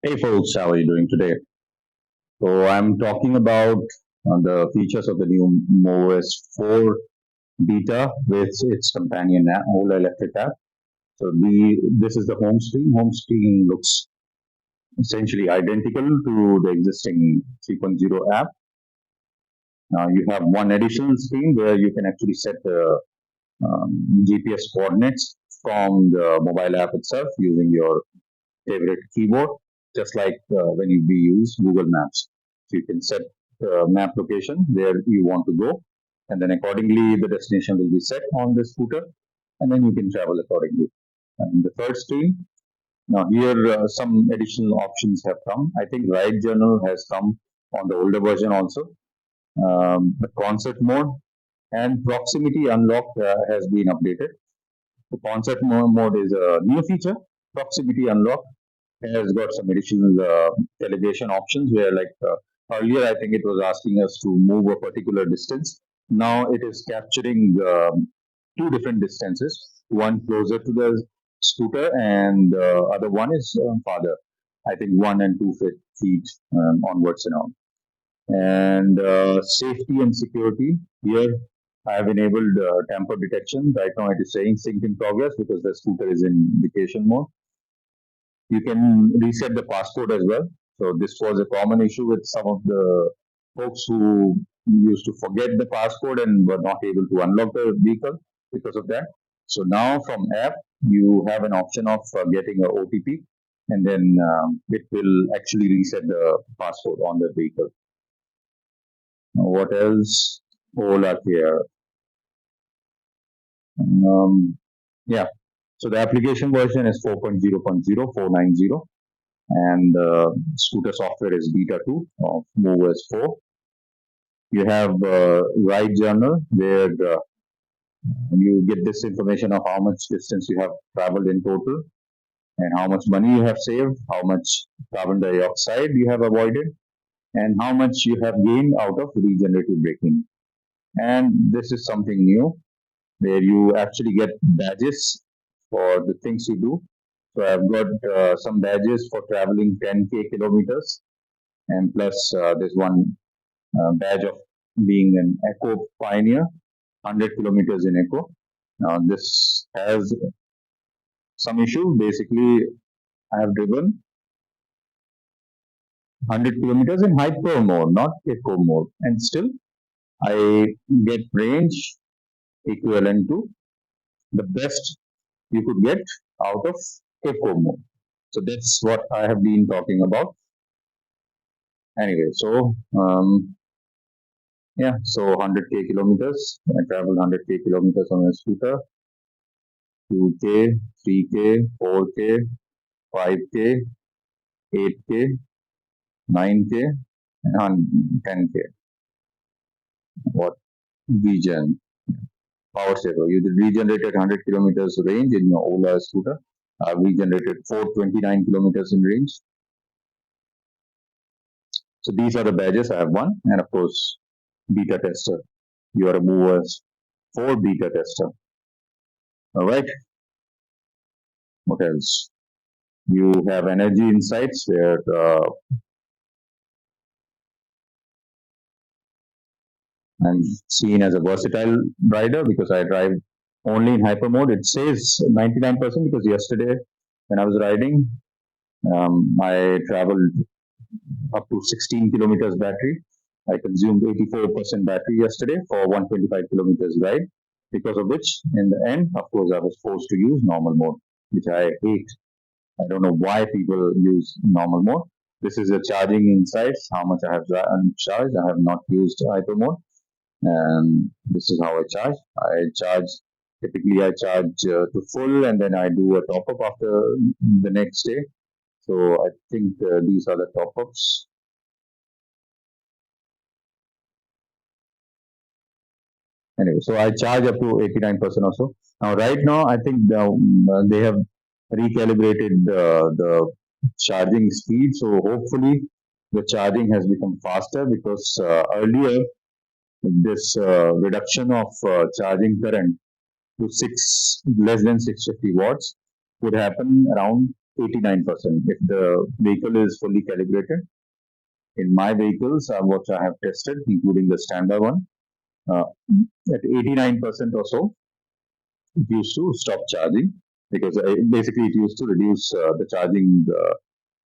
Hey folks, how are you doing today? So I'm talking about the features of the new MoveOS 4 beta with its companion app, Ola Electric app. So this is the home screen. Home screen looks essentially identical to the existing 3.0 app. Now you have one additional screen where you can actually set the GPS coordinates from the mobile app itself using your favorite keyboard, just like when we use Google Maps. So you can set map location where you want to go, and then accordingly the destination will be set on the scooter, and then you can travel accordingly. And the third screen, now here some additional options have come. I think Ride Journal has come on the older version also. The concert mode and proximity unlock has been updated. The concert mode is a new feature. Proximity unlock has got some additional delegation options where earlier I think it was asking us to move a particular distance. Now it is capturing two different distances, one closer to the scooter and the other one is farther, I think 1 and 2 feet onwards and on. And safety and security, here I have enabled tamper detection. Right now it is saying sync in progress because the scooter is in vacation mode. You can reset the passcode as well. So this was a common issue with some of the folks who used to forget the passcode and were not able to unlock the vehicle because of that. So now from app, you have an option of getting a OTP, and then it will actually reset the passcode on the vehicle. Now, what else? Ola here. Um, yeah. So the application version is 4.0.0490. And scooter software is beta 2 of MoveOS 4. You have Ride Journal where you get this information of how much distance you have traveled in total and how much money you have saved, how much carbon dioxide you have avoided, and how much you have gained out of regenerative braking. And this is something new where you actually get badges for the things you do. So I've got some badges for traveling 10K kilometers, and plus there's one badge of being an eco pioneer, 100 kilometers in eco. Now this has some issue. Basically, I have driven 100 kilometers in hyper mode, not eco mode, and still I get range equivalent to the best you could get out of eco mode. So that's what I have been talking about. Anyway, so yeah, so 100K kilometers. I travel 100K kilometers on a scooter. 2K, 3K, 4K, 5K, 8K, 9K, and 10K. What regen? Power saver. You regenerated 100 kilometers range in your Ola scooter. I've regenerated 429 kilometers in range. So these are the badges I have won, and of course, beta tester. You are a MoveOS 4 beta tester. All right. What else? You have energy insights where I'm seen as a versatile rider because I drive only in hyper mode. It says 99% because yesterday when I was riding, I traveled up to 16 kilometers battery. I consumed 84% battery yesterday for 125 kilometers ride, because of which, in the end, of course, I was forced to use normal mode, which I hate. I don't know why people use normal mode. This is a charging insights, how much I have charged. I have not used hyper mode, and this is how I charge. Typically I charge to full, and then I do a top up after the next day. So I think these are the top ups. Anyway, so I charge up to 89% or so. Now, right now, I think they have recalibrated the charging speed. So hopefully, the charging has become faster because earlier this reduction of charging current to less than 650 watts would happen around 89%. If the vehicle is fully calibrated, in my vehicles, what I have tested, including the standard one, uh, at 89% or so, it used to stop charging because basically it used to reduce the charging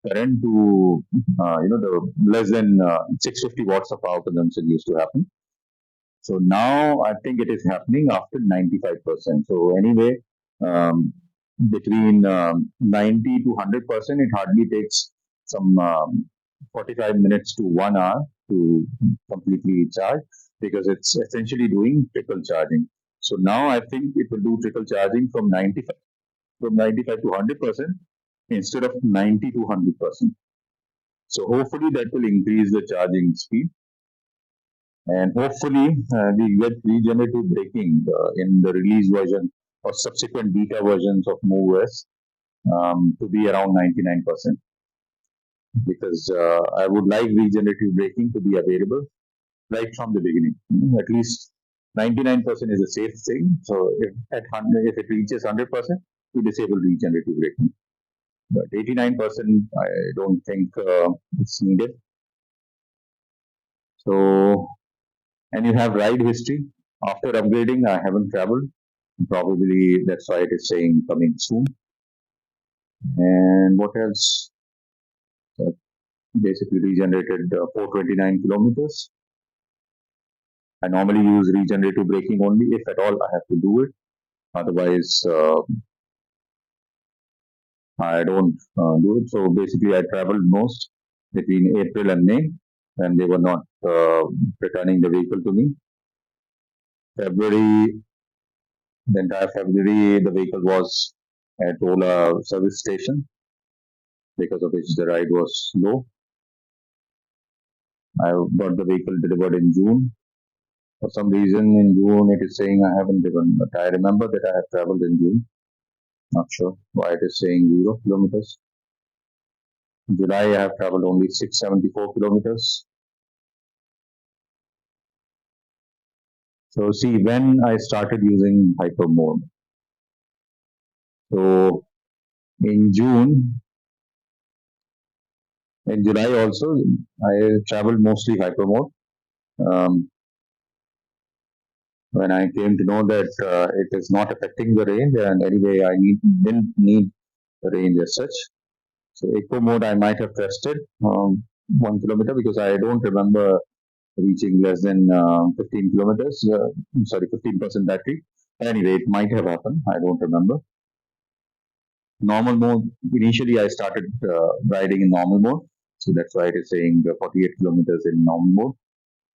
current to the less than 650 watts of power consumption used to happen. So now I think it is happening after 95%. So anyway, um, between 90 to 100%, it hardly takes some 45 minutes to 1 hour to completely charge because it's essentially doing trickle charging. So now I think it will do trickle charging from 95 to 100% instead of 90 to 100%. So hopefully that will increase the charging speed, and hopefully we get regenerative braking in the release version or subsequent beta versions of MoveOS to be around 99%, because I would like regenerative braking to be available right from the beginning. At least 99% is a safe thing. So if at 100, if it reaches 100%, we disable regenerative braking. But 89%, I don't think it's needed. So, and you have ride history. After upgrading, I haven't traveled. Probably that's why it is saying coming soon. And what else? Uh, Basically regenerated 429 kilometers. I normally use regenerative braking only if at all I have to do it. Otherwise, I don't do it. So basically, I traveled most between April and May, and they were not returning the vehicle to me. February, the entire February, the vehicle was at Ola service station, because of which the ride was low. I got the vehicle delivered in June. For some reason, in June, it is saying I haven't driven, but I remember that I have traveled in June. Not sure why it is saying 0 kilometers. In July, I have traveled only 674 kilometers. So see, when I started using hyper mode, so in June, in July also, I traveled mostly hyper mode. When I came to know that it is not affecting the range, and anyway, didn't need the range as such. So eco mode I might have tested 1 kilometer, because I don't remember reaching less than 15 kilometers. Sorry, 15% battery. Anyway, it might have happened. I don't remember. Normal mode. Initially, I started riding in normal mode, so that's why it is saying 48 kilometers in normal mode.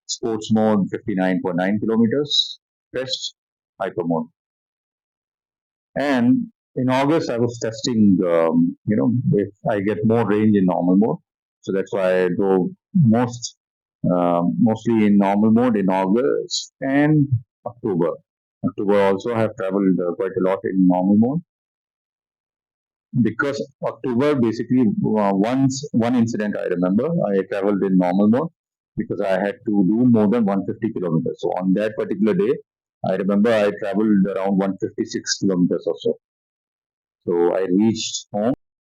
Sports mode 59.9 kilometers. Test hyper mode. And in August, I was testing, if I get more range in normal mode. So that's why I drove mostly in normal mode in August and October. October also I have traveled quite a lot in normal mode, because October basically once one incident I remember, I traveled in normal mode because I had to do more than 150 kilometers. So on that particular day, I remember I traveled around 156 kilometers or so. So I reached home